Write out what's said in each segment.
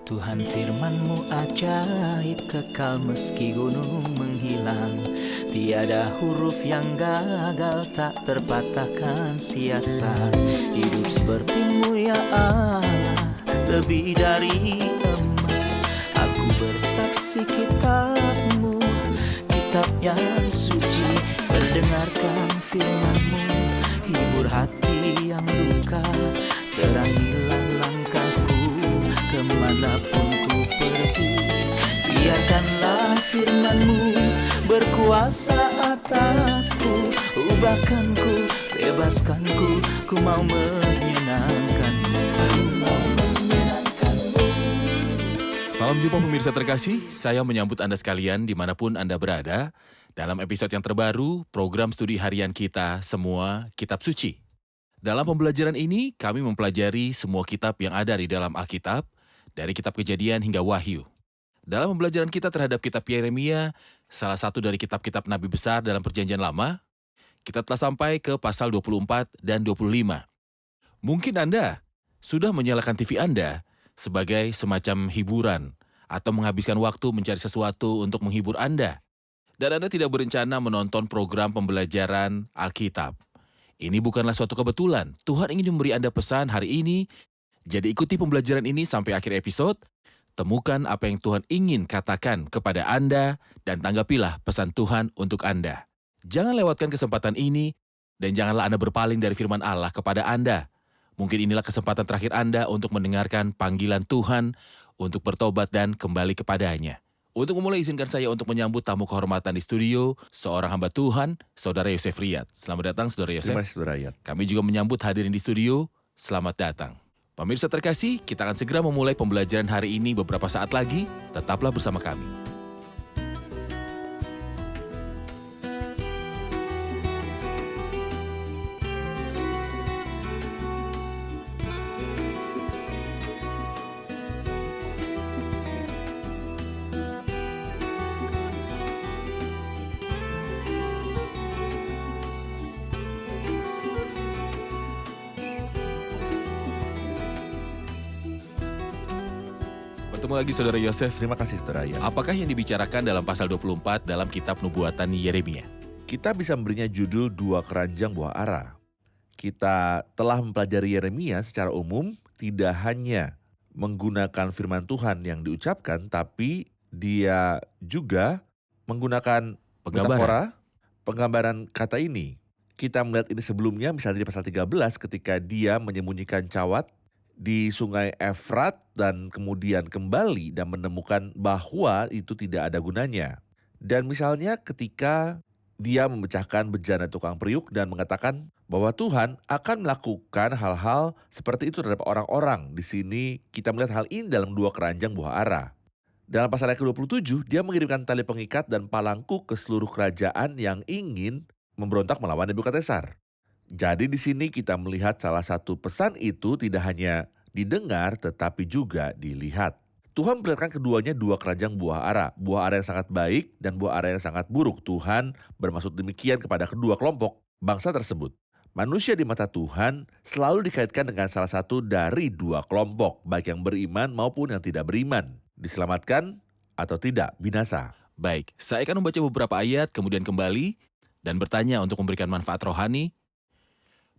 Tuhan firman-Mu ajaib, kekal meski gunung menghilang. Tiada huruf yang gagal, tak terpatahkan siasat. Hidup seperti-Mu ya Allah, lebih dari emas. Aku bersaksi kitab-Mu, kitab yang suci. Mendengarkan firman-Mu, hibur hati yang luka. Terangilah langkahku kemanapun ku pergi. Biarkanlah firman-Mu berkuasa atasku. Ubahkanku, bebaskanku, ku mau menyenangkan-Mu. Ku mau menyenangkan-Mu. Salam jumpa pemirsa terkasih, saya menyambut Anda sekalian dimanapun Anda berada dalam episode yang terbaru program studi harian kita Semua Kitab Suci. Dalam pembelajaran ini, kami mempelajari semua kitab yang ada di dalam Alkitab, dari kitab Kejadian hingga Wahyu. Dalam pembelajaran kita terhadap kitab Yeremia, salah satu dari kitab-kitab Nabi besar dalam Perjanjian Lama, kita telah sampai ke pasal 24 dan 25. Mungkin Anda sudah menyalakan TV Anda sebagai semacam hiburan atau menghabiskan waktu mencari sesuatu untuk menghibur Anda. Dan Anda tidak berencana menonton program pembelajaran Alkitab. Ini bukanlah suatu kebetulan. Tuhan ingin memberi Anda pesan hari ini. Jadi ikuti pembelajaran ini sampai akhir episode. Temukan apa yang Tuhan ingin katakan kepada Anda dan tanggapilah pesan Tuhan untuk Anda. Jangan lewatkan kesempatan ini dan janganlah Anda berpaling dari firman Allah kepada Anda. Mungkin inilah kesempatan terakhir Anda untuk mendengarkan panggilan Tuhan untuk bertobat dan kembali kepadanya. Untuk memulai, izinkan saya untuk menyambut tamu kehormatan di studio, seorang hamba Tuhan, Saudara Yosef Riyad. Selamat datang, Saudara Yosef. Terima kasih, Saudara Riyad. Kami juga menyambut hadirin di studio, selamat datang. Pemirsa terkasih, kita akan segera memulai pembelajaran hari ini beberapa saat lagi. Tetaplah bersama kami. Bertemu lagi Saudara Yosef. Terima kasih, Saudara Riyad. Apakah yang dibicarakan dalam pasal 24 dalam kitab Nubuatan Yeremia? Kita bisa memberinya judul dua keranjang buah ara. Kita telah mempelajari Yeremia secara umum, tidak hanya menggunakan firman Tuhan yang diucapkan, tapi dia juga menggunakan metafora, penggambaran kata ini. Kita melihat ini sebelumnya, misalnya di pasal 13 ketika dia menyembunyikan cawat di sungai Efrat dan kemudian kembali dan menemukan bahwa itu tidak ada gunanya. Dan misalnya ketika dia memecahkan bejana tukang periuk dan mengatakan bahwa Tuhan akan melakukan hal-hal seperti itu terhadap orang-orang. Di sini kita melihat hal ini dalam dua keranjang buah ara. Dalam pasal yang ke-27, dia mengirimkan tali pengikat dan palangku ke seluruh kerajaan yang ingin memberontak melawan Nebukadnezar. Jadi di sini kita melihat salah satu pesan itu tidak hanya didengar tetapi juga dilihat. Tuhan memperlihatkan keduanya dua keranjang buah ara. Buah ara yang sangat baik dan buah ara yang sangat buruk. Tuhan bermaksud demikian kepada kedua kelompok bangsa tersebut. Manusia di mata Tuhan selalu dikaitkan dengan salah satu dari dua kelompok, baik yang beriman maupun yang tidak beriman. Diselamatkan atau tidak, binasa. Baik, saya akan membaca beberapa ayat kemudian kembali dan bertanya untuk memberikan manfaat rohani.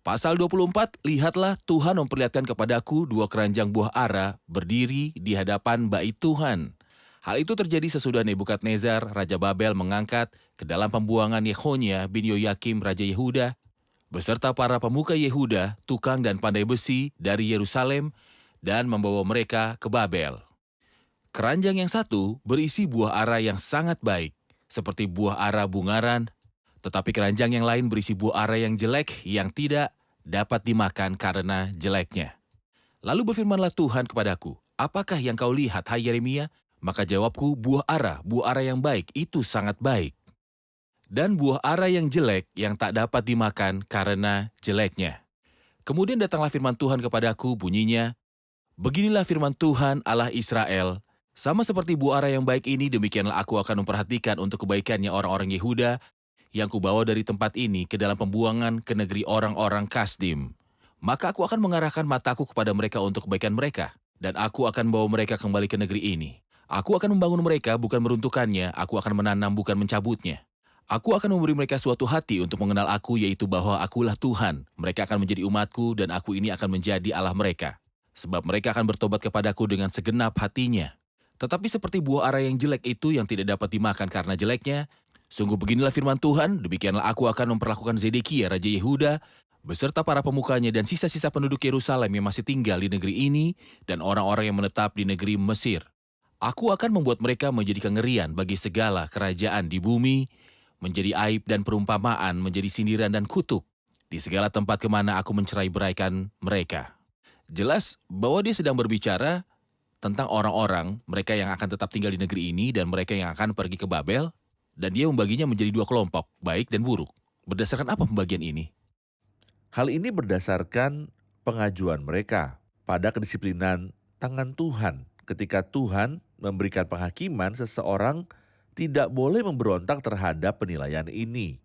Pasal 24, lihatlah Tuhan memperlihatkan kepadaku dua keranjang buah ara berdiri di hadapan bait Tuhan. Hal itu terjadi sesudah Nebukadnezar, Raja Babel mengangkat ke dalam pembuangan Yehonia bin Yoyakim, Raja Yehuda, beserta para pemuka Yehuda, tukang dan pandai besi dari Yerusalem, dan membawa mereka ke Babel. Keranjang yang satu berisi buah ara yang sangat baik, seperti buah ara bungaran, tetapi keranjang yang lain berisi buah ara yang jelek yang tidak dapat dimakan karena jeleknya. Lalu berfirmanlah Tuhan kepadaku, apakah yang kau lihat, hai Yeremia? Maka jawabku, buah ara yang baik, itu sangat baik. Dan buah ara yang jelek yang tak dapat dimakan karena jeleknya. Kemudian datanglah firman Tuhan kepadaku, bunyinya, beginilah firman Tuhan Allah Israel, sama seperti buah ara yang baik ini, demikianlah aku akan memperhatikan untuk kebaikannya orang-orang Yehuda yang kubawa dari tempat ini ke dalam pembuangan ke negeri orang-orang Kasdim. Maka aku akan mengarahkan mataku kepada mereka untuk kebaikan mereka, Dan aku akan bawa mereka kembali ke negeri ini. Aku akan membangun mereka bukan meruntuhkannya, aku akan menanam bukan mencabutnya. Aku akan memberi mereka suatu hati untuk mengenal aku, yaitu bahwa akulah Tuhan. Mereka akan menjadi umatku dan aku ini akan menjadi Allah mereka. Sebab mereka akan bertobat kepadaku dengan segenap hatinya. Tetapi seperti buah ara yang jelek itu yang tidak dapat dimakan karena jeleknya, sungguh beginilah firman Tuhan, demikianlah aku akan memperlakukan Zedekia, Raja Yehuda, beserta para pemukanya dan sisa-sisa penduduk Yerusalem yang masih tinggal di negeri ini dan orang-orang yang menetap di negeri Mesir. Aku akan membuat mereka menjadi kengerian bagi segala kerajaan di bumi, menjadi aib dan perumpamaan, menjadi sindiran dan kutuk di segala tempat kemana aku mencerai-beraikan mereka. Jelas bahwa dia sedang berbicara tentang orang-orang, mereka yang akan tetap tinggal di negeri ini dan mereka yang akan pergi ke Babel, dan dia membaginya menjadi dua kelompok, baik dan buruk. Berdasarkan apa pembagian ini? Hal ini berdasarkan pengajuan mereka pada kedisiplinan tangan Tuhan. Ketika Tuhan memberikan penghakiman, seseorang tidak boleh memberontak terhadap penilaian ini.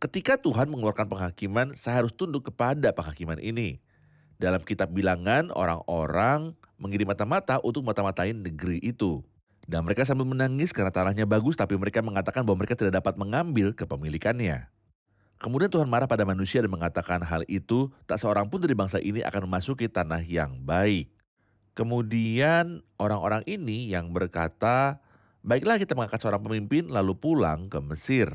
Ketika Tuhan mengeluarkan penghakiman, saya harus tunduk kepada penghakiman ini. Dalam kitab Bilangan, orang-orang mengirim mata-mata untuk mata-matain negeri itu. Dan mereka sambil menangis karena tanahnya bagus, tapi mereka mengatakan bahwa mereka tidak dapat mengambil kepemilikannya. Kemudian Tuhan marah pada manusia dan mengatakan hal itu, tak seorang pun dari bangsa ini akan memasuki tanah yang baik. Kemudian orang-orang ini yang berkata, baiklah kita mengangkat seorang pemimpin lalu pulang ke Mesir.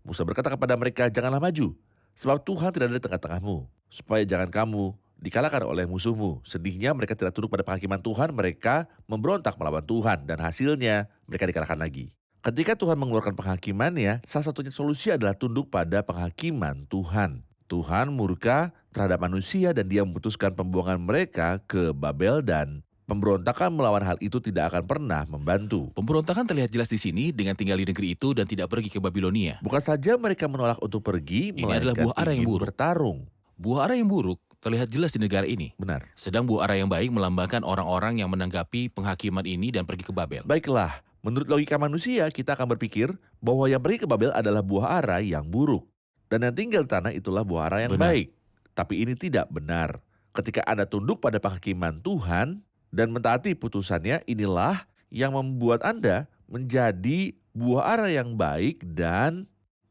Musa berkata kepada mereka, janganlah maju, sebab Tuhan tidak ada di tengah-tengahmu, supaya jangan kamu dikalahkan oleh musuhmu. Sedihnya mereka tidak tunduk pada penghakiman Tuhan, mereka memberontak melawan Tuhan dan hasilnya mereka dikalahkan lagi. Ketika Tuhan mengeluarkan penghakimannya, salah satunya solusi adalah tunduk pada penghakiman Tuhan. Tuhan murka terhadap manusia dan dia memutuskan pembuangan mereka ke Babel dan pemberontakan melawan hal itu tidak akan pernah membantu. Pemberontakan terlihat jelas di sini dengan tinggal di negeri itu dan tidak pergi ke Babilonia. Bukan saja mereka menolak untuk pergi, Ini adalah buah ara yang ingin buruk. bertarung. Buah ara yang buruk terlihat jelas di negara ini. Benar. Sedang buah ara yang baik melambangkan orang-orang yang menanggapi penghakiman ini dan pergi ke Babel. Baiklah, menurut logika manusia kita akan berpikir bahwa yang pergi ke Babel adalah buah ara yang buruk. Dan yang tinggal di tanah itulah buah ara yang Benar. baik. Tapi ini tidak benar. Ketika Anda tunduk pada penghakiman Tuhan dan mentaati putusannya, inilah yang membuat Anda menjadi buah ara yang baik dan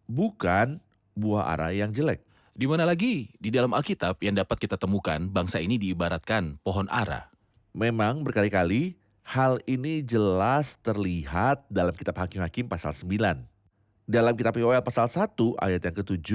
bukan buah ara yang jelek. Di mana lagi di dalam Alkitab yang dapat kita temukan bangsa ini diibaratkan pohon ara? Memang berkali-kali hal ini jelas terlihat dalam kitab Hakim-Hakim pasal 9. Dalam kitab Yoel pasal 1 ayat yang ke-7,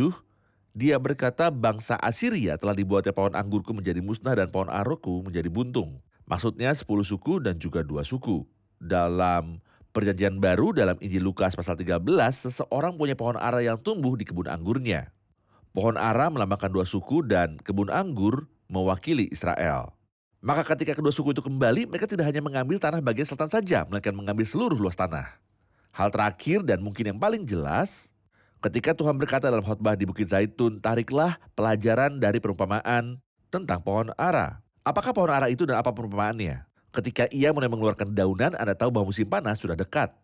dia berkata bangsa Assyria telah dibuatnya pohon anggurku menjadi musnah dan pohon aroku menjadi buntung. Maksudnya 10 suku dan juga 2 suku. Dalam perjanjian baru dalam Injil Lukas pasal 13, seseorang punya pohon ara yang tumbuh di kebun anggurnya. Pohon ara melambangkan 2 suku dan kebun anggur mewakili Israel. Maka ketika kedua suku itu kembali, mereka tidak hanya mengambil tanah bagian selatan saja, melainkan mengambil seluruh luas tanah. Hal terakhir dan mungkin yang paling jelas, ketika Tuhan berkata dalam khotbah di Bukit Zaitun, tariklah pelajaran dari perumpamaan tentang pohon ara. Apakah pohon ara itu dan apa perumpamaannya? Ketika ia mulai mengeluarkan dedaunan, Anda tahu bahwa musim panas sudah dekat.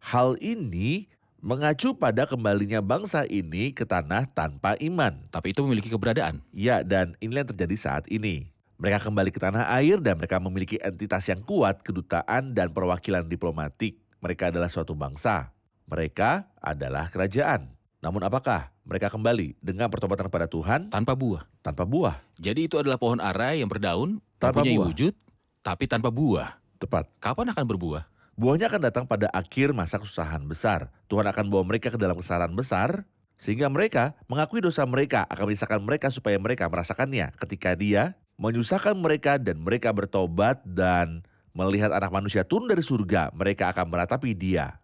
Hal ini mengacu pada kembalinya bangsa ini ke tanah tanpa iman. Tapi itu memiliki keberadaan. Ya, dan inilah yang terjadi saat ini. Mereka kembali ke tanah air dan mereka memiliki entitas yang kuat, kedutaan dan perwakilan diplomatik. Mereka adalah suatu bangsa. Mereka adalah kerajaan. Namun apakah mereka kembali dengan pertobatan kepada Tuhan? Tanpa buah. Tanpa buah. Jadi itu adalah pohon ara yang berdaun, Tanpa mempunyai buah. wujud, tapi tanpa buah. Tepat. Kapan akan berbuah? Buahnya akan datang pada akhir masa kesusahan besar. Tuhan akan bawa mereka ke dalam kesaran besar, sehingga mereka mengakui dosa mereka, akan menyusahkan mereka supaya mereka merasakannya. Ketika dia menyusahkan mereka dan mereka bertobat dan melihat anak manusia turun dari surga, mereka akan meratapi dia.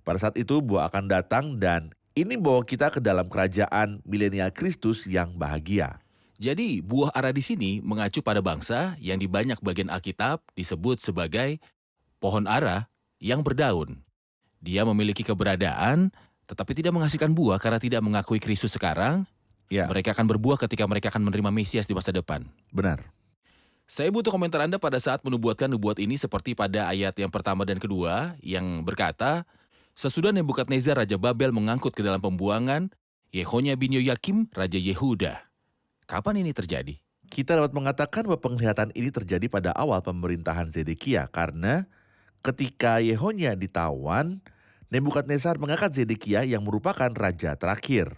Pada saat itu buah akan datang dan ini bawa kita ke dalam kerajaan milenial Kristus yang bahagia. Jadi buah ara di sini mengacu pada bangsa yang di banyak bagian Alkitab disebut sebagai pohon ara yang berdaun. Dia memiliki keberadaan tetapi tidak menghasilkan buah karena tidak mengakui Kristus sekarang. Ya, Mereka akan berbuah ketika mereka akan menerima Mesias di masa depan. benar. Saya butuh komentar Anda pada saat menubuatkan nubuat ini seperti pada ayat yang pertama dan kedua yang berkata, sesudah Nebukadnezar Raja Babel mengangkut ke dalam pembuangan, Yehonya bin Yoyakim Raja Yehuda. Kapan ini terjadi? Kita dapat mengatakan bahwa penglihatan ini terjadi pada awal pemerintahan Zedekia karena ketika Yehonia ditawan, Nebukadnezar mengangkat Zedekia yang merupakan raja terakhir.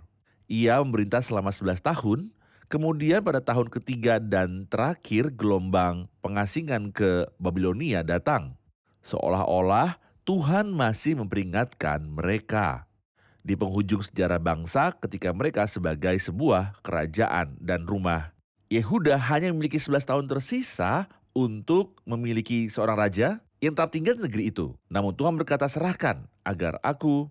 Ia memerintah selama 11 tahun, kemudian pada tahun ketiga dan terakhir gelombang pengasingan ke Babilonia datang. Seolah-olah Tuhan masih memperingatkan mereka. Di penghujung sejarah bangsa ketika mereka sebagai sebuah kerajaan dan rumah. Yehuda hanya memiliki 11 tahun tersisa untuk memiliki seorang raja yang tetap tinggal di negeri itu. Namun Tuhan berkata, serahkan agar aku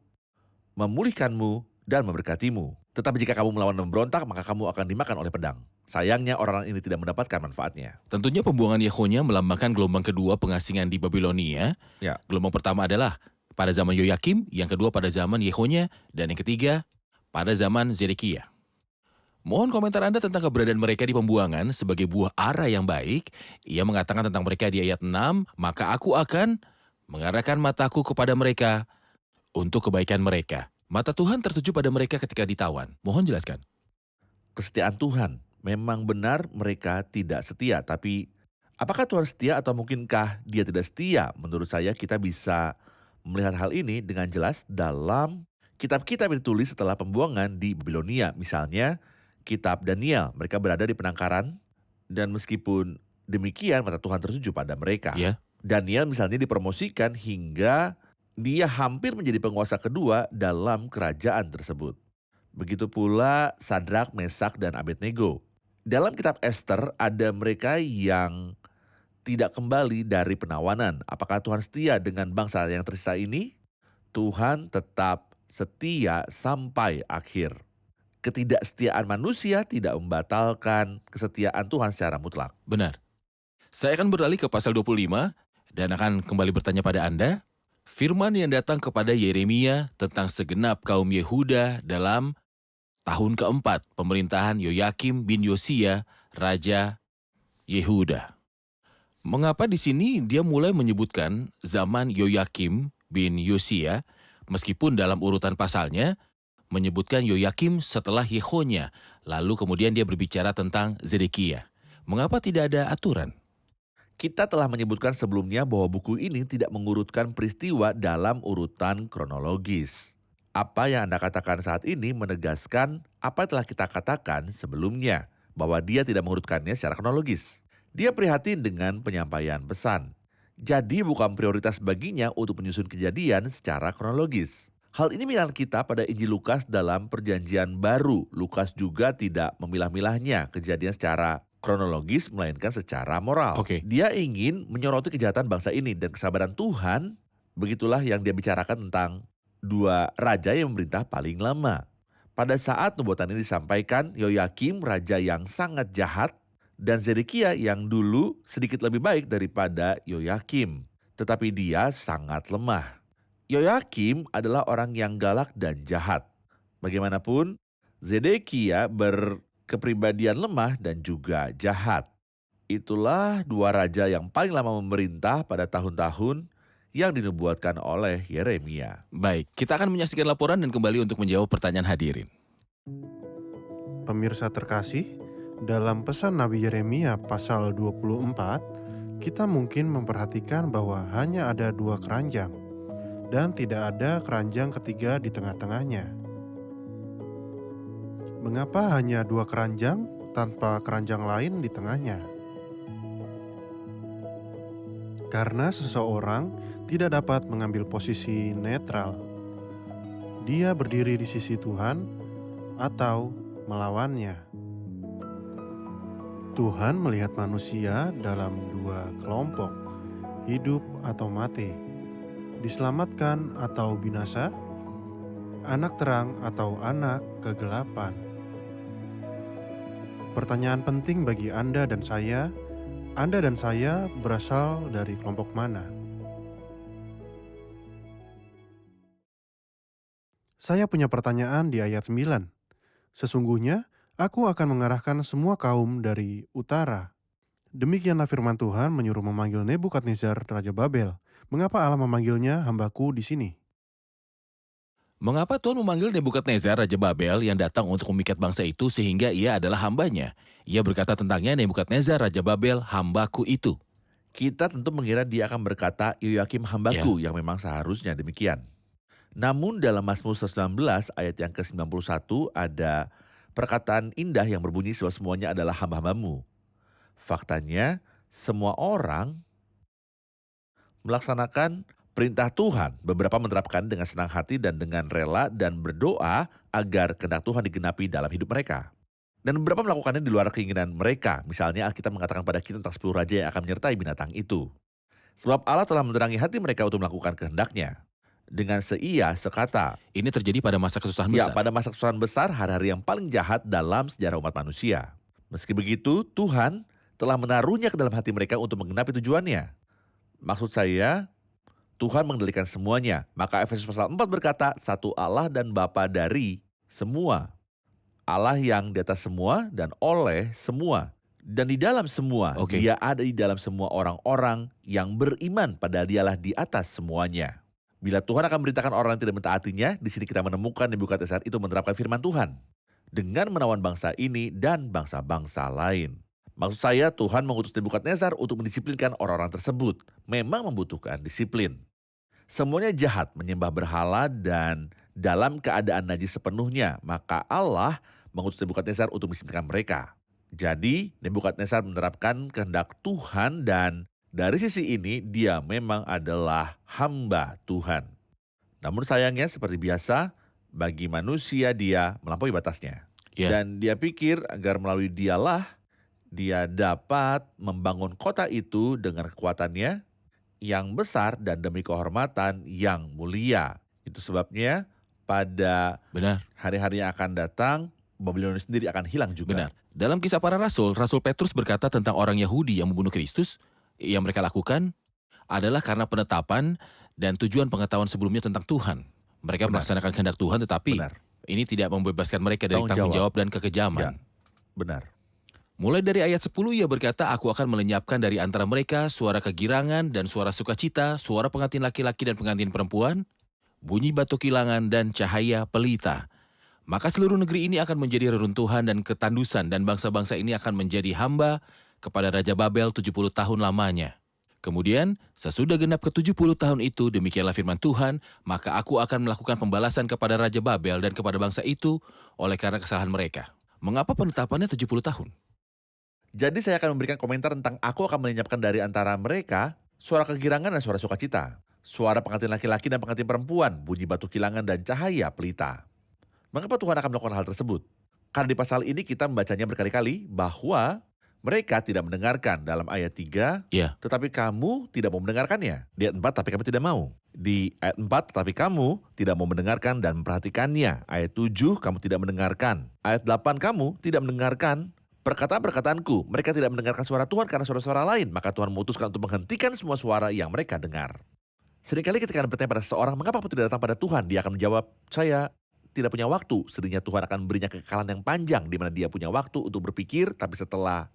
memulihkanmu dan memberkatimu. Tetapi jika kamu melawan dan memberontak, maka kamu akan dimakan oleh pedang. Sayangnya orang ini tidak mendapatkan manfaatnya. Tentunya pembuangan Yehonia melambangkan gelombang kedua pengasingan di Babilonia. Ya. Gelombang pertama adalah pada zaman Yoyakim, yang kedua pada zaman Yehonia, dan yang ketiga pada zaman Zedekia. Mohon komentar Anda tentang keberadaan mereka di pembuangan sebagai buah ara yang baik. Ia mengatakan tentang mereka di ayat 6, maka aku akan mengarahkan mataku kepada mereka untuk kebaikan mereka. Mata Tuhan tertuju pada mereka ketika ditawan. Mohon jelaskan. Kesetiaan Tuhan, memang benar mereka tidak setia, tapi apakah Tuhan setia atau mungkinkah dia tidak setia? Menurut saya kita bisa melihat hal ini dengan jelas dalam kitab-kitab yang ditulis setelah pembuangan di Babilonia. Misalnya, kitab Daniel, mereka berada di penangkaran dan meskipun demikian mata Tuhan tertuju pada mereka. Ya. Daniel misalnya dipromosikan hingga dia hampir menjadi penguasa kedua dalam kerajaan tersebut. Begitu pula Sadrak, Mesak, dan Abednego. Dalam kitab Esther ada mereka yang tidak kembali dari penawanan. Apakah Tuhan setia dengan bangsa yang tersisa ini? Tuhan tetap setia sampai akhir. Ketidaksetiaan manusia tidak membatalkan kesetiaan Tuhan secara mutlak. Benar. Saya akan beralih ke pasal 25 dan akan kembali bertanya pada Anda. Firman yang datang kepada Yeremia tentang segenap kaum Yehuda dalam tahun keempat pemerintahan Yoyakim bin Yosia, Raja Yehuda. Mengapa di sini dia mulai menyebutkan zaman Yoyakim bin Yosia, meskipun dalam urutan pasalnya menyebutkan Yoyakim setelah Yehonia, lalu kemudian dia berbicara tentang Zedekia. Mengapa tidak ada aturan? Kita telah menyebutkan sebelumnya bahwa buku ini tidak mengurutkan peristiwa dalam urutan kronologis. Apa yang Anda katakan saat ini menegaskan apa yang telah kita katakan sebelumnya, bahwa dia tidak mengurutkannya secara kronologis. Dia prihatin dengan penyampaian pesan. Jadi bukan prioritas baginya untuk menyusun kejadian secara kronologis. Hal ini mengingat kita pada Injil Lukas dalam Perjanjian Baru. Lukas juga tidak memilah-milahnya kejadian secara kronologis, melainkan secara moral. Oke. Dia ingin menyoroti kejahatan bangsa ini dan kesabaran Tuhan. Begitulah yang dia bicarakan tentang dua raja yang memerintah paling lama. Pada saat nubuatan ini disampaikan, Yoyakim raja yang sangat jahat dan Zedekia yang dulu sedikit lebih baik daripada Yoyakim. Tetapi dia sangat lemah. Yoyakim adalah orang yang galak dan jahat. Bagaimanapun, Zedekia berkepribadian lemah dan juga jahat. Itulah dua raja yang paling lama memerintah pada tahun-tahun yang dinubuatkan oleh Yeremia. Baik, kita akan menyaksikan laporan dan kembali untuk menjawab pertanyaan hadirin. Pemirsa terkasih, dalam pesan Nabi Yeremia pasal 24, kita mungkin memperhatikan bahwa hanya ada dua keranjang dan tidak ada keranjang ketiga di tengah-tengahnya. Mengapa hanya dua keranjang tanpa keranjang lain di tengahnya? Karena seseorang tidak dapat mengambil posisi netral. Dia berdiri di sisi Tuhan atau melawannya. Tuhan melihat manusia dalam dua kelompok, hidup atau mati, diselamatkan atau binasa, anak terang atau anak kegelapan. Pertanyaan penting bagi Anda dan saya berasal dari kelompok mana? Saya punya pertanyaan di ayat 9. Sesungguhnya, aku akan mengarahkan semua kaum dari utara. Demikianlah firman Tuhan menyuruh memanggil Nebukadnezar Raja Babel. Mengapa Allah memanggilnya hambaku di sini? Mengapa Tuhan memanggil Nebukadnezar Raja Babel yang datang untuk memikat bangsa itu sehingga ia adalah hambanya? Ia berkata tentangnya, Nebukadnezar Raja Babel, hambaku itu. Kita tentu mengira dia akan berkata, Yoyakim hambaku, yang memang seharusnya demikian. Namun dalam Mazmur 119 ayat yang ke-91 ada perkataan indah yang berbunyi bahwa semuanya adalah hamba-hambamu. Faktanya, semua orang melaksanakan perintah Tuhan. Beberapa menerapkan dengan senang hati dan dengan rela dan berdoa agar kehendak Tuhan digenapi dalam hidup mereka. Dan beberapa melakukannya di luar keinginan mereka. Misalnya Alkitab mengatakan pada kita tentang 10 raja yang akan menyertai binatang itu. Sebab Allah telah menerangi hati mereka untuk melakukan kehendaknya. Dengan seia, sekata. Ini terjadi pada masa kesusahan Ya, besar. pada masa kesusahan besar, hari-hari yang paling jahat dalam sejarah umat manusia. Meski begitu, Tuhan telah menaruhnya ke dalam hati mereka untuk menggenapi tujuannya. Maksud saya, Tuhan mengendalikan semuanya. Maka Efesus pasal 4 berkata, satu Allah dan Bapa dari semua. Allah yang di atas semua dan oleh semua. Dan di dalam semua, Oke. Dia ada di dalam semua orang-orang yang beriman, padahal Dialah di atas semuanya. Bila Tuhan akan memberitakan orang yang tidak mentaatinya, di sini kita menemukan Nebukadnezar itu menerapkan firman Tuhan dengan menawan bangsa ini dan bangsa-bangsa lain. Maksud saya, Tuhan mengutus Nebukadnezar untuk mendisiplinkan orang-orang tersebut. Memang membutuhkan disiplin. Semuanya jahat, menyembah berhala dan dalam keadaan najis sepenuhnya, maka Allah mengutus Nebukadnezar untuk mendisiplinkan mereka. Jadi, Nebukadnezar menerapkan kehendak Tuhan dan dari sisi ini dia memang adalah hamba Tuhan. Namun sayangnya seperti biasa, bagi manusia dia melampaui batasnya. Ya. Dan dia pikir agar melalui dialah dia dapat membangun kota itu dengan kekuatannya yang besar dan demi kehormatan yang mulia. Itu sebabnya pada Benar, hari-hari yang akan datang, Babilonia sendiri akan hilang juga. benar. Dalam Kisah Para Rasul, Rasul Petrus berkata tentang orang Yahudi yang membunuh Kristus, yang mereka lakukan adalah karena penetapan dan tujuan pengetahuan sebelumnya tentang Tuhan. Mereka Benar. melaksanakan kehendak Tuhan, tetapi Benar, ini tidak membebaskan mereka dari Tanggung tanggung jawab. jawab dan kekejaman. benar. Mulai dari ayat 10 ia berkata, aku akan melenyapkan dari antara mereka suara kegirangan dan suara sukacita, suara pengantin laki-laki dan pengantin perempuan, bunyi batu kilangan dan cahaya pelita. Maka seluruh negeri ini akan menjadi reruntuhan dan ketandusan dan bangsa-bangsa ini akan menjadi hamba kepada Raja Babel 70 tahun lamanya. Kemudian, sesudah genap ke-70 tahun itu, demikianlah firman Tuhan, maka aku akan melakukan pembalasan kepada Raja Babel dan kepada bangsa itu oleh karena kesalahan mereka. Mengapa penetapannya 70 tahun? Jadi saya akan memberikan komentar tentang aku akan melenyapkan dari antara mereka suara kegirangan dan suara sukacita, suara pengantin laki-laki dan pengantin perempuan, bunyi batu kilangan dan cahaya pelita. Mengapa Tuhan akan melakukan hal tersebut? Karena di pasal ini kita membacanya berkali-kali bahwa mereka tidak mendengarkan dalam ayat 3, Ya. tetapi kamu tidak mau mendengarkannya. Di ayat 4, tapi kami tidak mau. Di ayat 4, tetapi kamu tidak mau mendengarkan dan memperhatikannya. Ayat 7, kamu tidak mendengarkan. Ayat 8, kamu tidak mendengarkan perkataan-perkataanku. Mereka tidak mendengarkan suara Tuhan karena suara-suara lain. Maka Tuhan memutuskan untuk menghentikan semua suara yang mereka dengar. Seringkali ketika Anda bertanya pada seseorang, mengapa kamu tidak datang pada Tuhan? Dia akan menjawab, saya tidak punya waktu. Seringnya Tuhan akan memberinya kekekalan yang panjang di mana dia punya waktu untuk berpikir, tapi setelah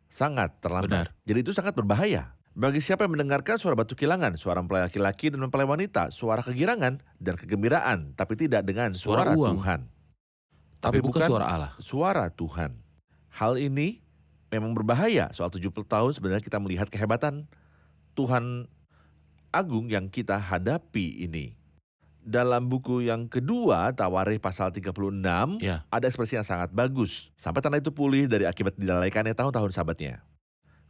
sangat terlambat. Benar. Jadi itu sangat berbahaya. Bagi siapa yang mendengarkan suara batu kilangan, suara mempelai laki-laki dan mempelai wanita, suara kegirangan dan kegembiraan, tapi tidak dengan Suara suara uang. Tuhan. Tapi bukan suara Allah. Suara Tuhan. Hal ini memang berbahaya. Soal 70 tahun sebenarnya kita melihat kehebatan Tuhan agung yang kita hadapi ini. Dalam buku yang kedua, Tawarikh pasal 36, Ya. ada ekspresi yang sangat bagus. Sampai tanah itu pulih dari akibat dilalaikannya tahun-tahun sabatnya.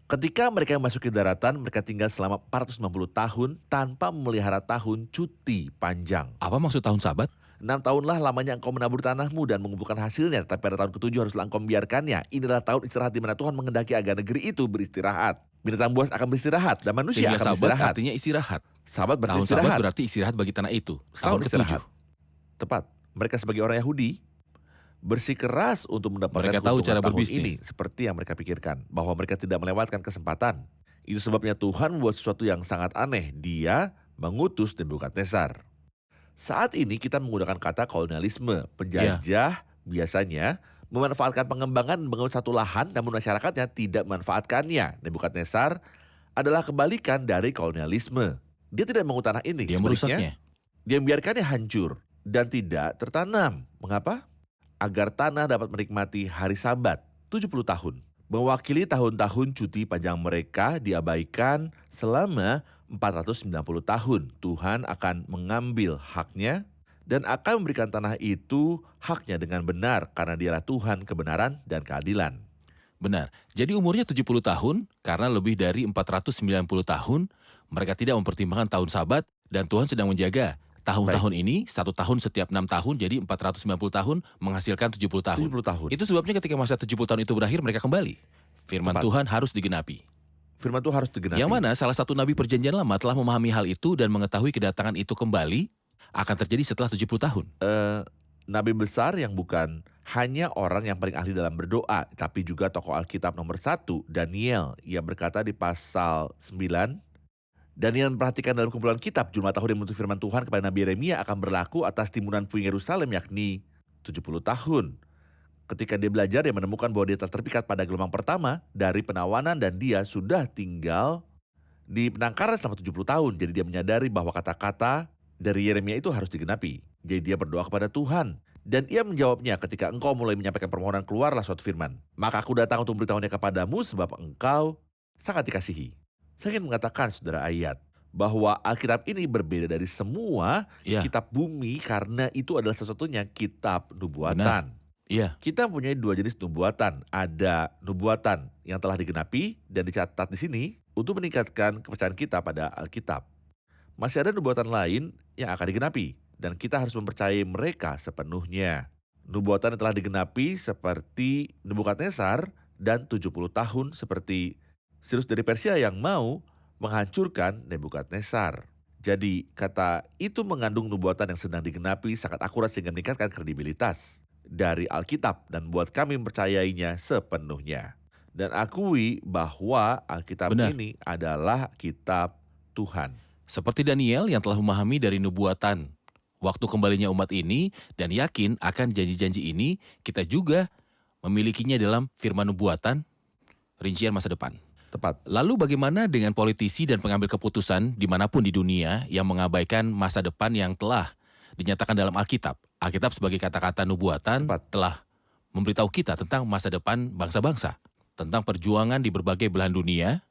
Ketika mereka memasuki daratan, mereka tinggal selama 490 tahun tanpa memelihara tahun cuti panjang. Apa maksud tahun Sabat? 6 tahunlah lamanya engkau menabur tanahmu dan mengumpulkan hasilnya, tapi pada tahun ke-7 haruslah engkau membiarkannya. Inilah tahun istirahat di mana Tuhan menghendaki agar negeri itu beristirahat. Binatang buas akan beristirahat dan manusia Sehingga akan Sabat beristirahat. artinya istirahat. Sabat berarti Tahun Sabat istirahat. berarti istirahat bagi tanah itu. Setahun Tahun istirahat. ke-7. Tepat. Mereka sebagai orang Yahudi bersikeras untuk mendapatkan Mereka tahu keuntungan cara tahun berbisnis. ini seperti yang mereka pikirkan, bahwa mereka tidak melewatkan kesempatan. Itu sebabnya Tuhan membuat sesuatu yang sangat aneh. Dia mengutus Nebukadnezar. Saat ini kita menggunakan kata kolonialisme. Penjajah biasanya memanfaatkan pengembangan dan membangun satu lahan, namun masyarakatnya tidak memanfaatkannya. Nebukadnezar adalah kebalikan dari kolonialisme. Dia tidak membangun tanah ini. Dia Sebaliknya, merusaknya. dia membiarkannya hancur. dan tidak tertanam. Mengapa? Agar tanah dapat menikmati hari Sabat 70 tahun. Mewakili tahun-tahun cuti panjang mereka diabaikan selama 490 tahun. Tuhan akan mengambil haknya dan akan memberikan tanah itu haknya dengan benar karena dialah Tuhan kebenaran dan keadilan. Benar. Jadi umurnya 70 tahun karena lebih dari 490 tahun mereka tidak mempertimbangkan tahun Sabat dan Tuhan sedang menjaga. Tahun-tahun ini, 1 tahun setiap 6 tahun, jadi 490 tahun menghasilkan 70 tahun. 70 tahun. Itu sebabnya ketika masa 70 tahun itu berakhir, mereka kembali. Firman Tepat. Tuhan harus digenapi. Firman Tuhan harus digenapi. Yang mana salah satu nabi perjanjian lama telah memahami hal itu dan mengetahui kedatangan itu kembali akan terjadi setelah 70 tahun. Nabi besar yang bukan hanya orang yang paling ahli dalam berdoa, tapi juga tokoh Alkitab nomor 1, Daniel. Ia berkata di pasal 9, Daniel memperhatikan dalam kumpulan kitab jumlah tahun yang menuntut firman Tuhan kepada Nabi Yeremia akan berlaku atas timunan puing Yerusalem, yakni 70 tahun. Ketika dia belajar, dia menemukan bahwa dia telah terpikat pada gelombang pertama dari penawanan dan dia sudah tinggal di penangkaran selama 70 tahun. Jadi dia menyadari bahwa kata-kata dari Yeremia itu harus digenapi. Jadi dia berdoa kepada Tuhan. Dan ia menjawabnya, ketika engkau mulai menyampaikan permohonan, keluarlah suatu firman. Maka aku datang untuk memberitahunya kepadamu sebab engkau sangat dikasihi. Saya ingin mengatakan, saudara ayat, bahwa Alkitab ini berbeda dari semua kitab bumi karena itu adalah satu-satunya kitab nubuatan. Iya. Kita mempunyai 2 jenis nubuatan. Ada nubuatan yang telah digenapi dan dicatat di sini untuk meningkatkan kepercayaan kita pada Alkitab. Masih ada nubuatan lain yang akan digenapi dan kita harus mempercayai mereka sepenuhnya. Nubuatan yang telah digenapi seperti Nebukadnezar dan 70 tahun seperti Sirus dari Persia yang mau menghancurkan Nebukadnezar. Jadi kata itu mengandung nubuatan yang sedang digenapi sangat akurat sehingga meningkatkan kredibilitas dari Alkitab dan buat kami mempercayainya sepenuhnya. Dan akui bahwa Alkitab ini adalah kitab Tuhan. Seperti Daniel yang telah memahami dari nubuatan waktu kembalinya umat ini dan yakin akan janji-janji ini, kita juga memilikinya dalam firman nubuatan rincian masa depan. Tepat. Lalu bagaimana dengan politisi dan pengambil keputusan dimanapun di dunia yang mengabaikan masa depan yang telah dinyatakan dalam Alkitab? Alkitab sebagai kata-kata nubuatan telah memberitahu kita tentang masa depan bangsa-bangsa, tentang perjuangan di berbagai belahan dunia,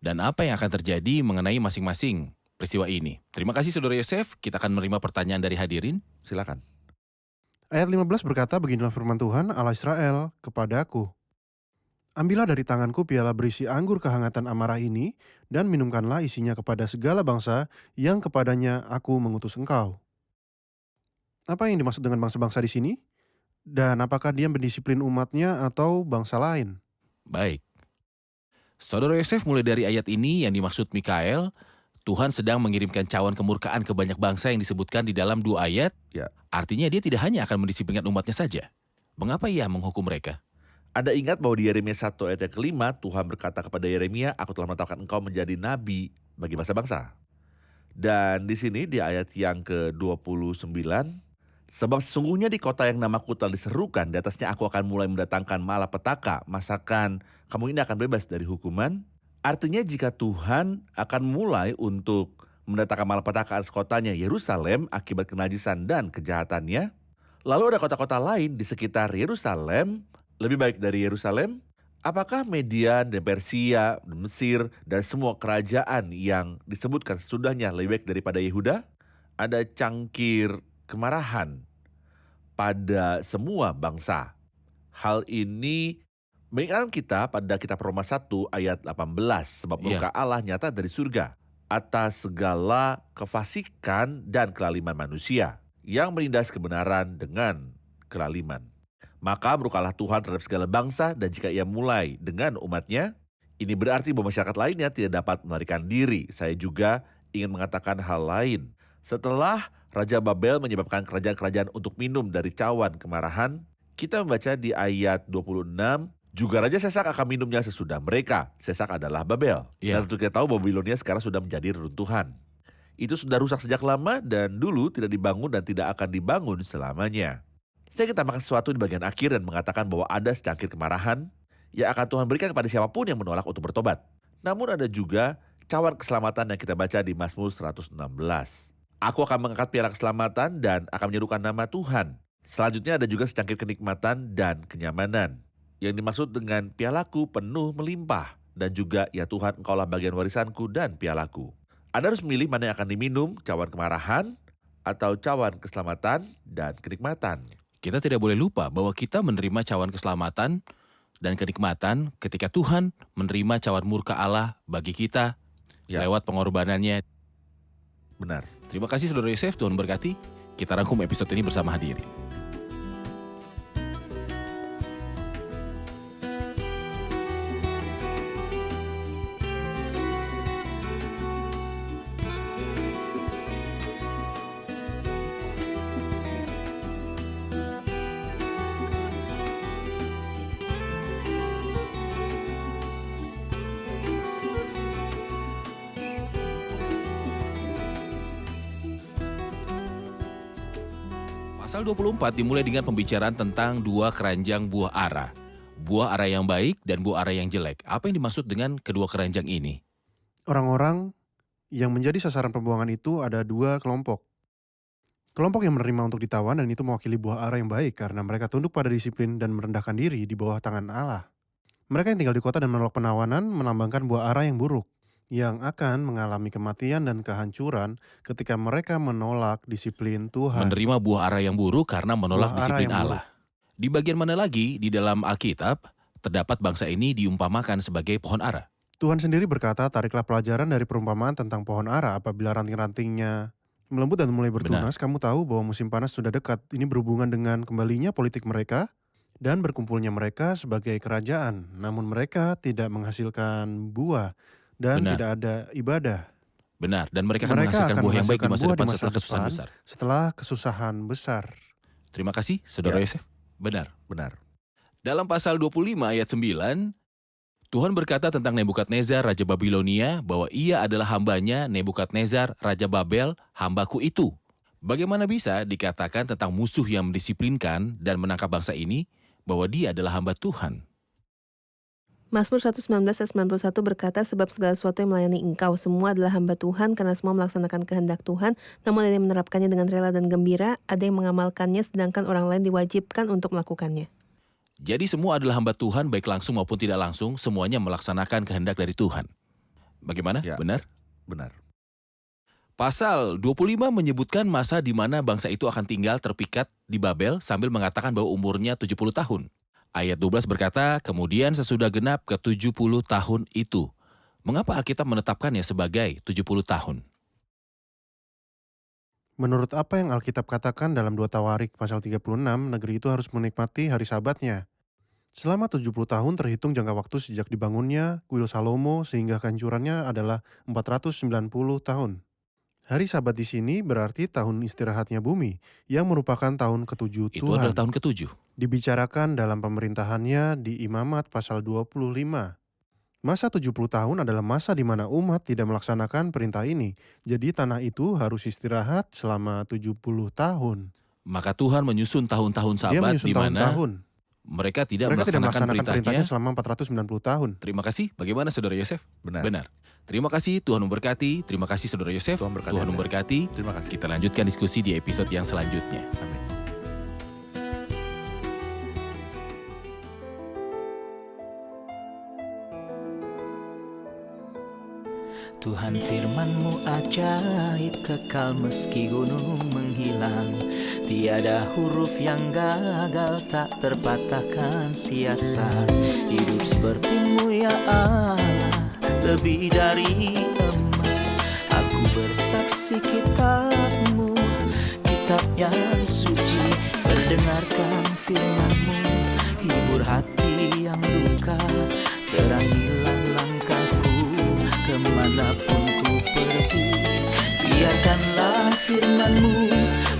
dan apa yang akan terjadi mengenai masing-masing peristiwa ini. Terima kasih Saudara Yosef, kita akan menerima pertanyaan dari hadirin. Silakan. Ayat 15 berkata, beginilah firman Tuhan Allah Israel kepadaku. Ambillah dari tanganku piala berisi anggur kehangatan amarah ini, dan minumkanlah isinya kepada segala bangsa yang kepadanya aku mengutus engkau. Apa yang dimaksud dengan bangsa-bangsa di sini? Dan apakah dia mendisiplin umatnya atau bangsa lain? Baik. Saudara Yosef, mulai dari ayat ini yang dimaksud Mikael, Tuhan sedang mengirimkan cawan kemurkaan ke banyak bangsa yang disebutkan di dalam 2 ayat. Ya. Artinya dia tidak hanya akan mendisiplinkan umatnya saja. Mengapa ia menghukum mereka? Anda ingat bahwa di Yeremia 1 ayat yang kelima, Tuhan berkata kepada Yeremia, aku telah menetapkan engkau menjadi nabi bagi bangsa-bangsa. Dan di sini di ayat yang ke-29, sebab sesungguhnya di kota yang namaku telah diserukan, di atasnya aku akan mulai mendatangkan malapetaka, masakan kamu ini akan bebas dari hukuman. Artinya jika Tuhan akan mulai untuk mendatangkan malapetaka atas kotanya Yerusalem akibat kenajisan dan kejahatannya, lalu ada kota-kota lain di sekitar Yerusalem lebih baik dari Yerusalem? Apakah Median dan Persia, dan Mesir, dan semua kerajaan yang disebutkan sesudahnya lebih baik daripada Yehuda? Ada cangkir kemarahan pada semua bangsa. Hal ini mengingatkan kita pada kitab Roma 1 ayat 18. Sebab murka Allah nyata dari surga atas segala kefasikan dan kelaliman manusia yang menindas kebenaran dengan kelaliman. Maka berukahlah Tuhan terhadap segala bangsa, dan jika ia mulai dengan umatnya, ini berarti bahwa masyarakat lainnya tidak dapat melarikan diri. Saya juga ingin mengatakan hal lain. Setelah Raja Babel menyebabkan kerajaan-kerajaan untuk minum dari cawan kemarahan, kita membaca di ayat 26, juga Raja Sesak akan minumnya sesudah mereka. Sesak adalah Babel. Dan tentu kita tahu Babilonia sekarang sudah menjadi reruntuhan. Itu sudah rusak sejak lama dan dulu tidak dibangun dan tidak akan dibangun selamanya. Saya ingin tambahkan sesuatu di bagian akhir dan mengatakan bahwa ada secangkir kemarahan yang akan Tuhan berikan kepada siapapun yang menolak untuk bertobat. Namun ada juga cawan keselamatan yang kita baca di Mazmur 116. Aku akan mengangkat piala keselamatan dan akan menyerukan nama Tuhan. Selanjutnya ada juga secangkir kenikmatan dan kenyamanan. Yang dimaksud dengan pialaku penuh melimpah. Dan juga, ya Tuhan, Engkaulah bagian warisanku dan pialaku. Anda harus memilih mana yang akan diminum, cawan kemarahan, atau cawan keselamatan dan kenikmatan. Kita tidak boleh lupa bahwa kita menerima cawan keselamatan dan kenikmatan ketika Tuhan menerima cawan murka Allah bagi kita lewat pengorbanannya. Benar. Terima kasih Saudara Yosef, Tuhan berkati. Kita rangkum episode ini bersama hadirin. Pasal 24 dimulai dengan pembicaraan tentang dua keranjang buah ara. Buah ara yang baik dan buah ara yang jelek. Apa yang dimaksud dengan kedua keranjang ini? Orang-orang yang menjadi sasaran pembuangan itu ada dua kelompok. Kelompok yang menerima untuk ditawan dan itu mewakili buah ara yang baik karena mereka tunduk pada disiplin dan merendahkan diri di bawah tangan Allah. Mereka yang tinggal di kota dan menolak penawanan melambangkan buah ara yang buruk, yang akan mengalami kematian dan kehancuran ketika mereka menolak disiplin Tuhan. Menerima buah ara yang buruk karena menolak Buah ara disiplin yang Allah. Di bagian mana lagi di dalam Alkitab terdapat bangsa ini diumpamakan sebagai pohon ara? Tuhan sendiri berkata, tariklah pelajaran dari perumpamaan tentang pohon ara. Apabila ranting-rantingnya melembut dan mulai bertunas, kamu tahu bahwa musim panas sudah dekat. Ini berhubungan dengan kembalinya politik mereka dan berkumpulnya mereka sebagai kerajaan. Namun mereka tidak menghasilkan buah dan tidak ada ibadah. Benar, dan mereka akan menghasilkan buah yang baik di masa depan setelah kesusahan besar. Setelah kesusahan besar. Terima kasih, Saudara Yosef. Benar. Dalam pasal 25 ayat 9, Tuhan berkata tentang Nebukadnezar, Raja Babilonia, bahwa ia adalah hambanya Nebukadnezar, Raja Babel, hambaku itu. Bagaimana bisa dikatakan tentang musuh yang mendisiplinkan dan menangkap bangsa ini, bahwa dia adalah hamba Tuhan? Mazmur 119 ayat 91 berkata, sebab segala sesuatu yang melayani engkau, semua adalah hamba Tuhan, karena semua melaksanakan kehendak Tuhan, namun ada yang menerapkannya dengan rela dan gembira, ada yang mengamalkannya, sedangkan orang lain diwajibkan untuk melakukannya. Jadi semua adalah hamba Tuhan, baik langsung maupun tidak langsung, semuanya melaksanakan kehendak dari Tuhan. Bagaimana? Ya. Benar? Benar. Pasal 25 menyebutkan masa di mana bangsa itu akan tinggal terpikat di Babel sambil mengatakan bahwa umurnya 70 tahun. Ayat 12 berkata, kemudian sesudah genap ke 70 tahun itu. Mengapa Alkitab menetapkannya sebagai 70 tahun? Menurut apa yang Alkitab katakan dalam 2 Tawarik pasal 36, negeri itu harus menikmati hari sabatnya. Selama 70 tahun terhitung jangka waktu sejak dibangunnya kuil Salomo sehingga kehancurannya adalah 490 tahun. Hari sabat di sini berarti tahun istirahatnya bumi, yang merupakan tahun ke-7 Itu Tuhan. adalah tahun ke-7. Dibicarakan dalam pemerintahannya di Imamat pasal 25. Masa 70 tahun adalah masa di mana umat tidak melaksanakan perintah ini. Jadi tanah itu harus istirahat selama 70 tahun. Maka Tuhan menyusun tahun-tahun Dia sabat menyusun di mana tahun-tahun. mereka tidak Mereka tidak melaksanakan melaksanakan perintahnya perintahnya. selama 490 tahun. Terima kasih. Bagaimana Saudara Yosef? Benar. Terima kasih, Tuhan memberkati. Terima kasih Saudara Yosef. Tuhan berkati Tuhan Anda. memberkati. Terima kasih. Kita lanjutkan diskusi di episode yang selanjutnya. Amin. Tuhan firman-Mu ajaib, kekal meski gunung menghilang. Tiada huruf yang gagal, tak terpatahkan siasat. Hidup seperti-Mu ya Allah, lebih dari emas. Aku bersaksi kitab-Mu, kitab yang suci. Mendengarkan firman-Mu, hibur hati yang duka. Terangilah langkahku kemanapun ku pergi. Biarkanlah firman-Mu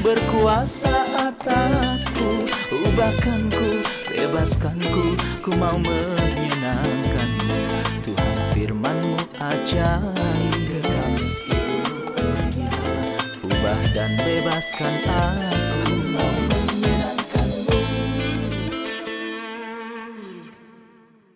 berkuasa atasku. Ubahkanku, bebaskanku, ku mau menyenangkan-Mu. Tuhan firman-Mu ajaib, kekal meski gunung. Ubah dan bebaskan aku.